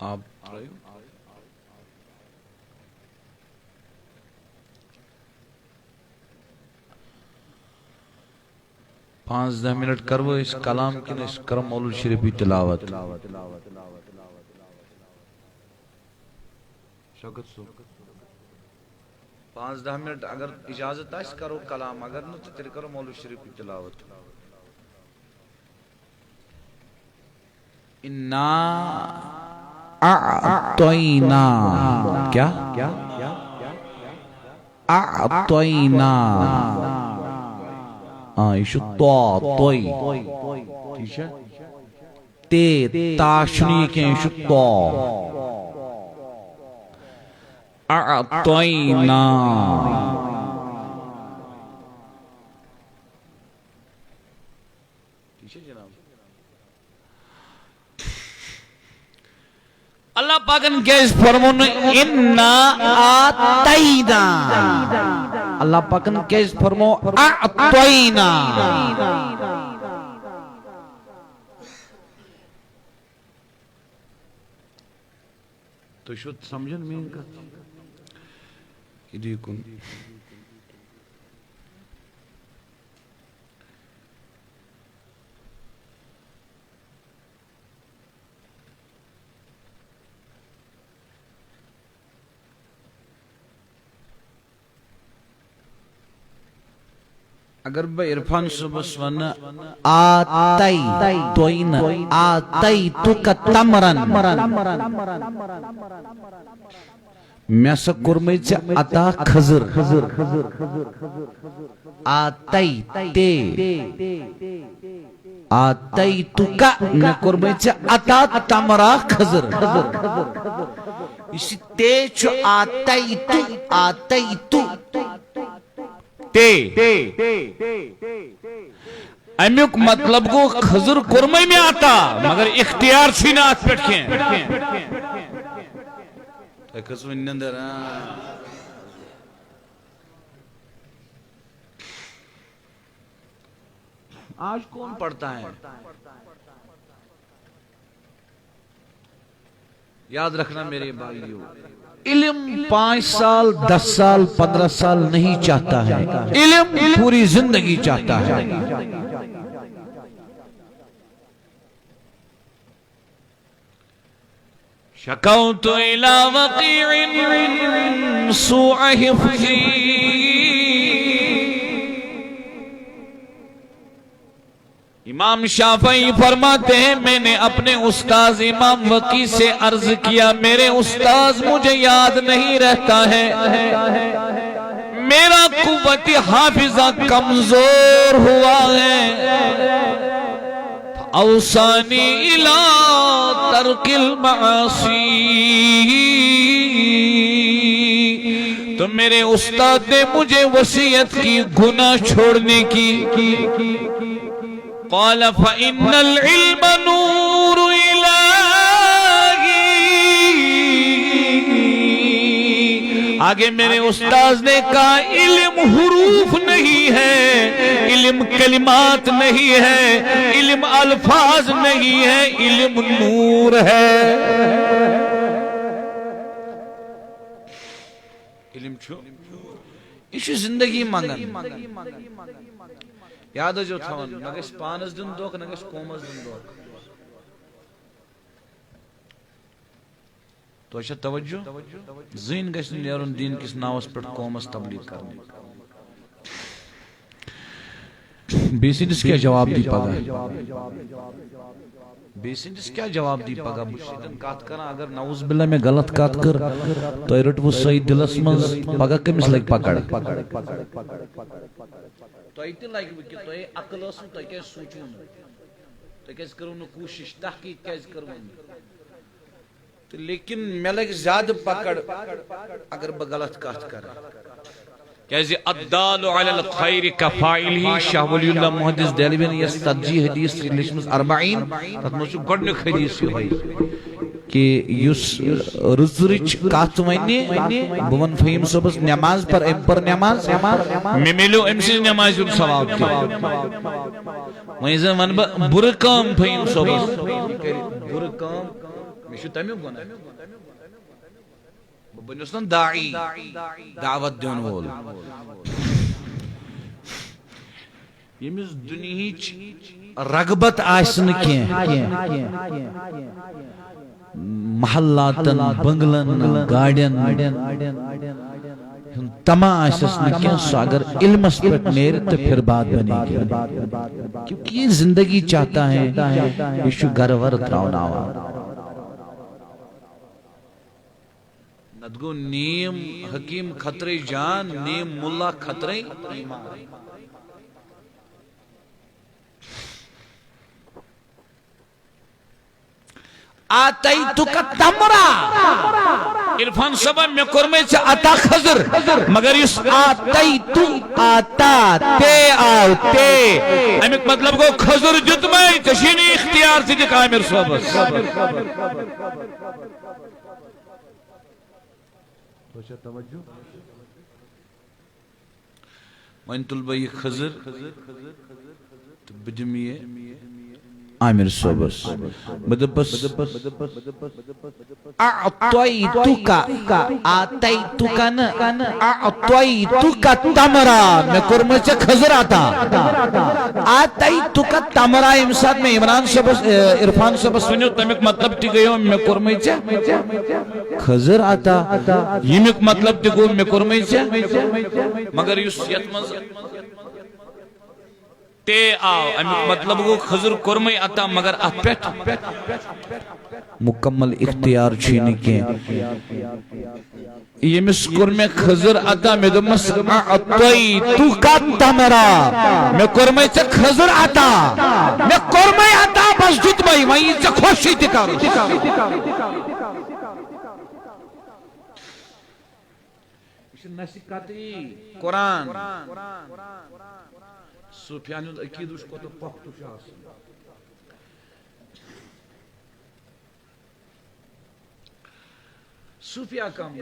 آپ 5-10 منٹ کرو اس کلام کی اس کرم مولود شریفی تلاوت. شوکت صاحب 5-10 منٹ اگر اجازت ہے کرو کلام، اگر نہ تو تیرے کرو مولود شریفی تلاوت. انا اعطینا کیا اعطینا یہ چھُ توئی ٹھیک ہے تے تاشنی کی یہ چھُ تو اعطینا اللہ پاکن کیس فرمون انا آتینا، اللہ پاکن کیس فرمو اعطینا. تو شد سمجھن میں ان کا ادھی کن اگر با عرفان صبح ون آتی توین آتی تو کا تمرن میں سا کرمی چا عطا خضر آتی تے آتی تو کا میں کرمی چا عطا تمرا خضر اسی تے چو آتی تو تے امیوک مطلب کو خضر کرمائی میں آتا مگر اختیار سی نہ آت پیٹ کھیں خضر اندر آج کون پڑھتا ہے؟ یاد رکھنا میرے بھائیو، علم 5 سال 10 سال 15 سال نہیں چاہتا ہے، علم پوری زندگی چاہتا ہے. شکوت الى وقیع سوء حفظی، امام شافعی فرماتے ہیں میں نے اپنے استاذ امام وقی سے عرض کیا میرے استاذ مجھے یاد نہیں رہتا ہے، میرا قوت حافظہ کمزور ہوا ہے. اوصانی الی ترک المعاصی، تو میرے استاد نے مجھے وصیت کی گناہ چھوڑنے کی. قال فإن العلم نور الہی، آگے میرے استاذ نے کہا علم حروف نہیں ہے، علم کلمات نہیں ہے، علم الفاظ نہیں ہے، علم نور ہے. علم چھو یہ زندگی مانگن یاد جو تھاون نگس پانس دن دوک نگس قومس دن دوک. تو اچھا توجہ زین گشن نیرون دین کس ناوس پر قومس تبلیغ کرنے. بیسنس کیا جواب دی پگا، بیسنس کیا جواب دی پگا بشیدن کات کرنا اگر نعوذ باللہ میں غلط کات کر تو ایرٹ وہ صحیح دلس منز پگا کمیس لگ پکڑ تو ایتی لائک بکی تو ای عقل اسو تو کیس سوچون تو کیس کرون کوشش تحقیق کیس کرون لیکن میں لگ زیادہ پکڑ اگر بغلط کات کر کیسے الدال علی الخیر کفائلی شاہ ولی اللہ محدث دہلوی نے یہ تدجی حدیث ریلیشنز 40 تت مجھو گڑنے حدیث ہوئی کہ یس رزرچ کات ونی بون فہیم صبح نماز پر ام پر نماز میں ملو ام سے نماز پر ثواب کی وہیں سے من برکام فہیم صبح برکام یہ تمیک گناہ بنیس نا داعی دعوت دین وول یمس دنیاچ رغبت آسن کی محلاتن بنگلن گاڑین تما آسس نکین سو اگر علمس پر نیر تو پھر بات بنے گی کیونکہ یہ زندگی چاہتا ہے یہ شو گرور تراؤناوا ندگو نیم حکیم خطرے جان نیم ملا خطرے ایمان آتیتک تمرا عرفان صاحب میں کرمے سے عطا خضر مگر اس آتیتو آتا تے آو تے امیک مطلب کو خضر جتمائی تشینی اختیار سے دکھ عامر صاحب توچہ توجہ وین طلبہ یہ خضر بدمیے عامر صوبس بدبس اعطیتک آتیتک اعطیتک تمرا میں کرمے سے خضر آتا آتیتک تمرا امساد میں عمران صوبس عرفان صوبس سنیو تمیک مطلب تی گئیو میں کرمے سے خضر آتا یمیک مطلب تی گو میں کرمے سے مگر یس یتمز تے آو امیک مطلب کو خضر کرمئی عطا مگر اپیٹ مکمل اختیار چھینی کے یہ مسکر میں خضر عطا میں دمس اعطوئی تو کا تمرا میں کرمئی سے خضر عطا میں کرمئی عطا بس جت بھائی وہیں سے خوشی دکھارو نسکاتی قرآن سفیان عقید اس کو تو پخت شاس سفیان کام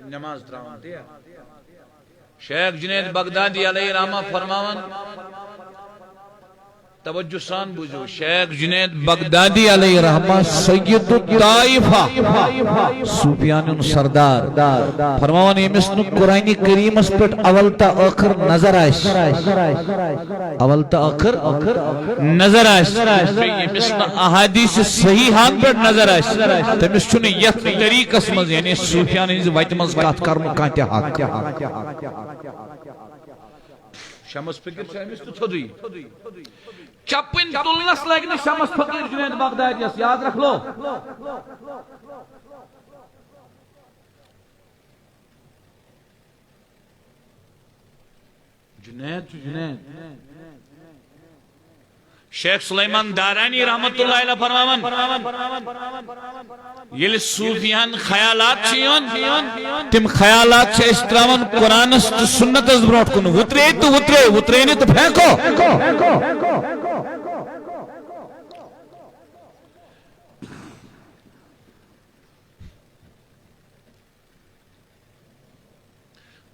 نماز دراؤن دیا شیخ جنید بغدادی علیہ رحمہ فرماون توجہ سان بوجھو شیخ جنید بغدادی علیہ رحمہ سید الطائفہ سفیان سردار فرماون امسن قرآن کریم اس پر اول تا آخر نظر آئیس اول تا آخر نظر آئیس امسن احادیث صحیحان پر نظر آئیس تمس چنے یت طریق اسمز یعنی سفیان ویت مز کات کرنو کانتے حق شمس فکر شامس تو تھوڑی چپن تلنس لگنے شمس فقیر جنید بغدادی اس یاد رکھ لو جنید شیخ سلیمان دارانی رحمت اللہ علیہ فرماون یہ صوفیان خیالات چیون تم خیالات سے استراون قرآن تو سنت از بروٹ کنو وطرے تو وطرے نہیں تو پھینکو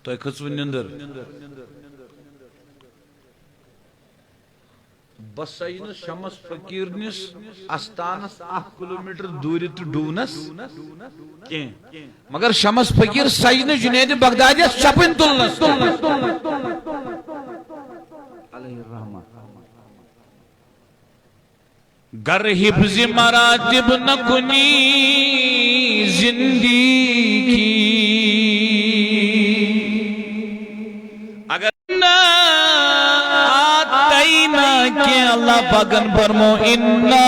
تو ایک خصوصی نندر بس سینس شمس فقیر نس استانس 1 کلومیٹر دوری تو ڈونس مگر شمس فقیر سین جنید بغدادی چپن تلنس علیہ الرحمہ گر حفظ مراتب نکنی زندگی اگر کہ اللہ پاکن فرمو انا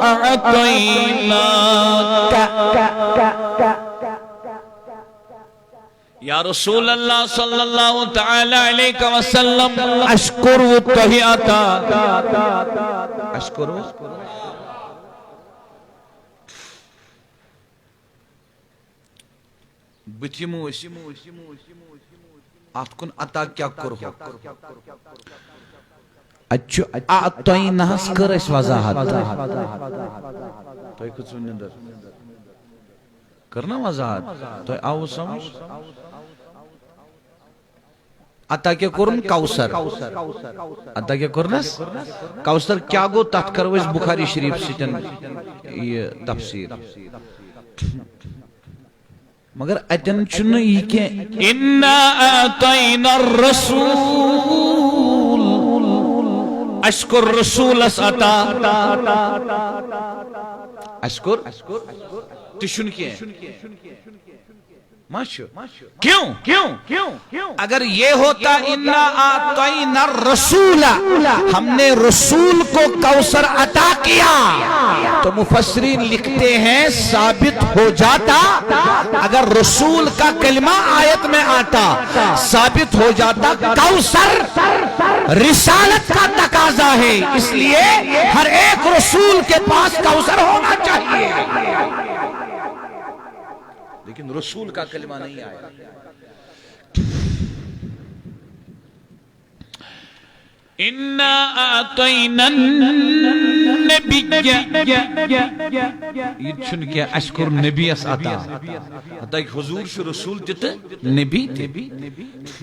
اعطینا یا رسول اللہ صلی اللہ تعالی علیہ وسلم اشکر و تحیاتا اشکر و بچیمو آت کن عطا کیا کرو اچھو آتوئی نحس کر اس وضاحت تو ایک کچھ سنندر کرنا وضاحت تو آؤ سمجھ عطا کیا کرن کوثر عطا کیا کرنس کوثر کیا گو تحت کرو اس بخاری شریف سٹن یہ تفسیر مگر اتن چن یہ کہ انا اعطینا الرسول اشکر رسول اس عطا اشکر تشن کیا کیوں اگر یہ ہوتا انا اعطینا الرسول ہم نے رسول کو کوثر عطا کیا تو مفسرین لکھتے ہیں ثابت ہو جاتا اگر رسول کا کلمہ آیت میں آتا ثابت ہو جاتا کوثر رسالت کا تقاضا ہے اس لیے ہر ایک رسول کے پاس کوثر ہونا چاہیے لیکن رسول کا کلمہ نہیں آیا اِنَّا اَعْطَيْنَا النَّبِيَّ یہ چھن کیا اشکر نبی اس عطا حتیٰ کہ حضور شو رسول تیتے نبی تھے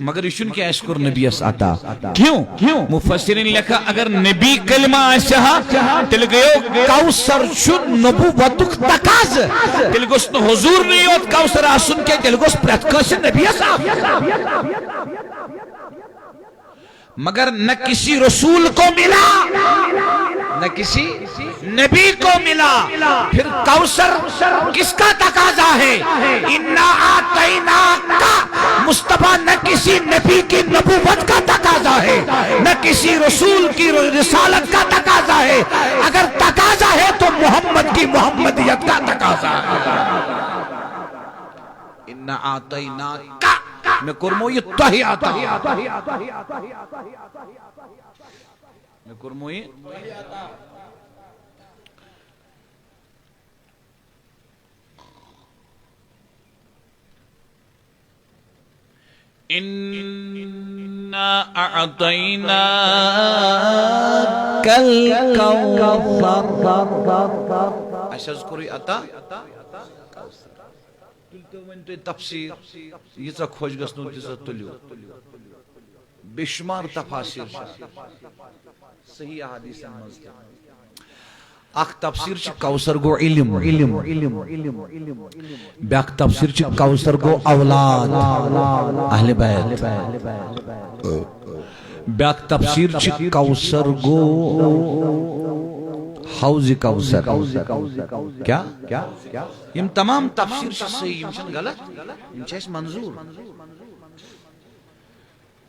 مگر یہ چھن کیا اشکر نبی اس عطا کیوں مفسرین لکھا اگر نبی کلمہ آسہا تل گئو کوثر چھن نبوتک تقاض تل گوست حضور نہیں ہوت کوثر آسن کے تل گوست پرتکاش نبی اس عطا مگر نہ کسی رسول کو ملا نہ کسی نبی کو ملا پھر کوثر کس کا تقاضا ہے انا اعطیناکا مصطفیٰ نہ کسی نبی کی نبوت کا تقاضا ہے نہ کسی رسول کی رسالت کا تقاضا ہے اگر تقاضا ہے تو محمد کی محمدیت کا تقاضا ہے انا اعطیناکا میں کرمو یہ تہی آتا میں کرمو یہ اِنَّا اَعْطَيْنَاكَ الْكَوْثَرَ اَشَذْ کری عطا تفسیر یہ سا خوش گسنو تیسا تلیو بے شمار تفاسیر صحیح احادیث مزد اخ تفسیر چھ کوثر گو علم بیاک تفسیر چھ کوثر گو اولاد اہل بیت بیاک تفسیر چھ کوثر گو حوض کوثر کیا یم تمام تفسیر صحیح یم چھن غلط یم چھس منظور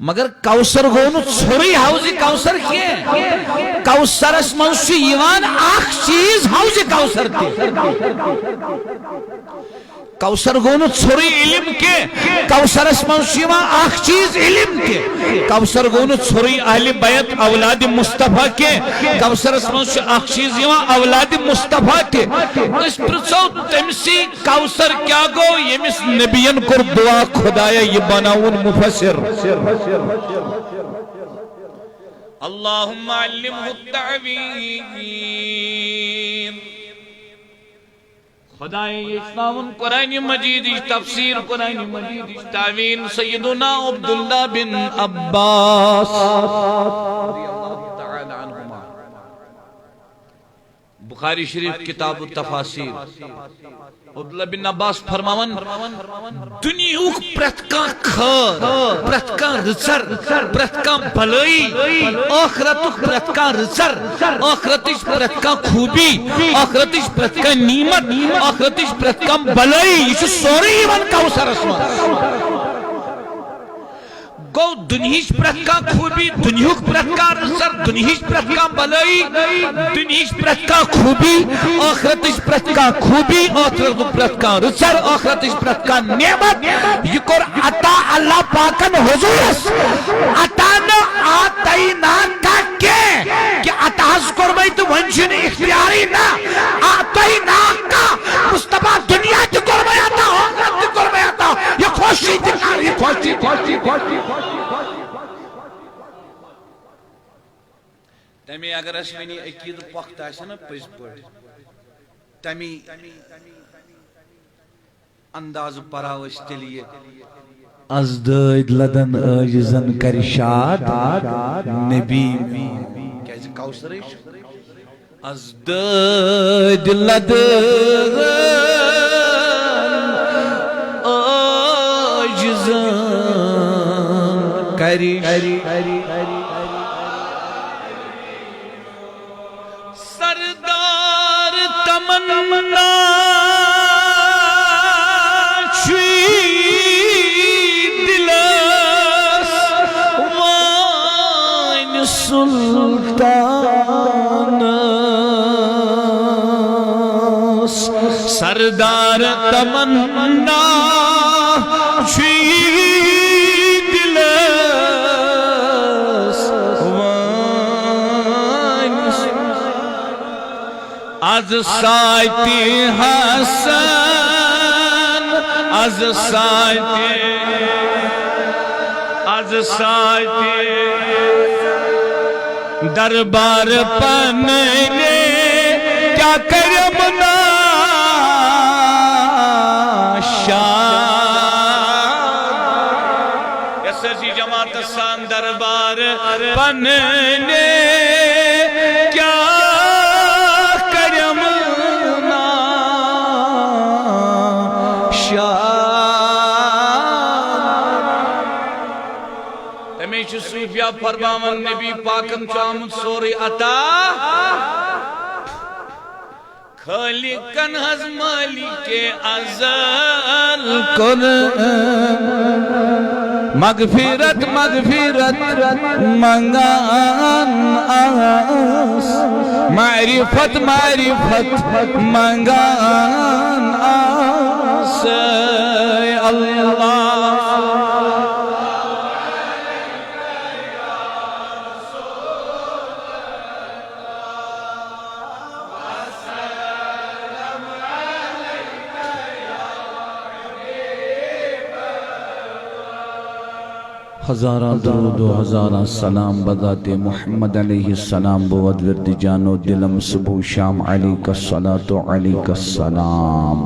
مگر کوثر گونو چھوڑی حوض کوثر کیے کوثر اس منشی یوان آخ چیز حوض کوثر تھی کوثر گونو چھوڑی علم کے کوثر اس منشی یوان آخ چیز علم کے کوثر گونو چھوڑی اہل بیت اولاد مصطفیٰ کے کوثر اس منشی آخ چیز یوان اولاد مصطفیٰ کے اس پرسو تمسی کوثر کیا گو یمس نبیان کر دعا خدایا یہ بناون مفسر اللہم علمہ التعویر خدای اسلام قرآن مجید تفسیر قرآن مجید تعویل سیدنا عبداللہ بن عباس بخاری شریف کتاب التفاسیر عبداللہ بن عباس فرماون دنیاوک پرتکان خیر پرتکان رچر پرتکان بھلائی آخرتک پرتکان رچر آخرتش پرتکان خوبی آخرتش پرتکان نیمت آخرتش پرتکان بھلائی یہ سوری ایمان کوثر اسمان گو دنیش پرتکان خوبی دنیوک پرتکان رسر دنیش پرتکان بلائی دنیش پرتکان خوبی آخرتش پرتکان خوبی آخرتش پرتکان رسر آخرتش پرتکان نعمت یہ کر عطا اللہ پاکن حضورس عطا نہ آتینا کا کہ عطا حضور میں تو ونشن اختیاری نہ آتینا کا مصطفیٰ دنیا کی قربی عطا آخرت کی قربی عطا یہ خوشی دکھا یہ خوشی تمی اگر اسمینی عقید وقت آسا نا پز پڑ تمی انداز پراوش تلیے ازداد لدن آجزن کرشاد نبی کیازِ کوثر ازداد لدن آجزن کرشاد سردار تمنا سردار تمنا چی دلس از سایتی حسن از سایتی دربار پنے کیا کرمنا یسرجی جماعت سان دربار پنے کیا کرمنا تمیش صوفیہ فرماون نبی پاکن چامد سوری عطا خالقن ہز مالک ازل کن مغفرت منگان آس معرفت منگان آس اللہ ہزارہ درود و ہزارہ سلام بذات محمد علیہ السلام بود ورد جان و دلم صبح شام علیک الصلاة علیک السلام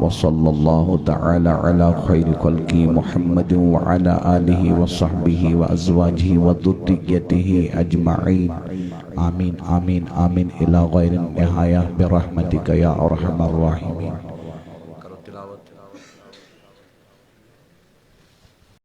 وصلی اللہ تعالی علی خیر خلقی محمد وعلی آلہ وصحبہ وازواجہ وذریتہ اجمعین آمین آمین آمین الی غیر النہایہ برحمتک یا ارحم الراحمین.